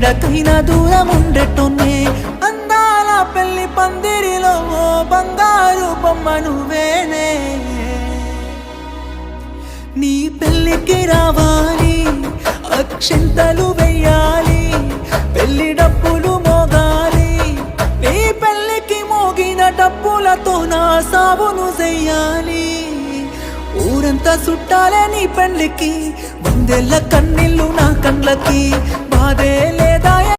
నీడకైనా దూరం ఉండేటోనే అందాల పెళ్లి పందిరిలో బంగారు బొమ్మ నువ్వేనే నీ పెళ్ళికి రావాలి అక్షింతలు వెయ్యాలి పెళ్లి డప్పులు మోగాలి నీ పెళ్ళికి మోగిన డప్పులతో నా సావును చెయ్యాలి ఊరంతా చుట్టాలే నీ పెళ్ళికి వందెల్ల కన్నీళ్ళు నా కండ్లకి బాధే లేదా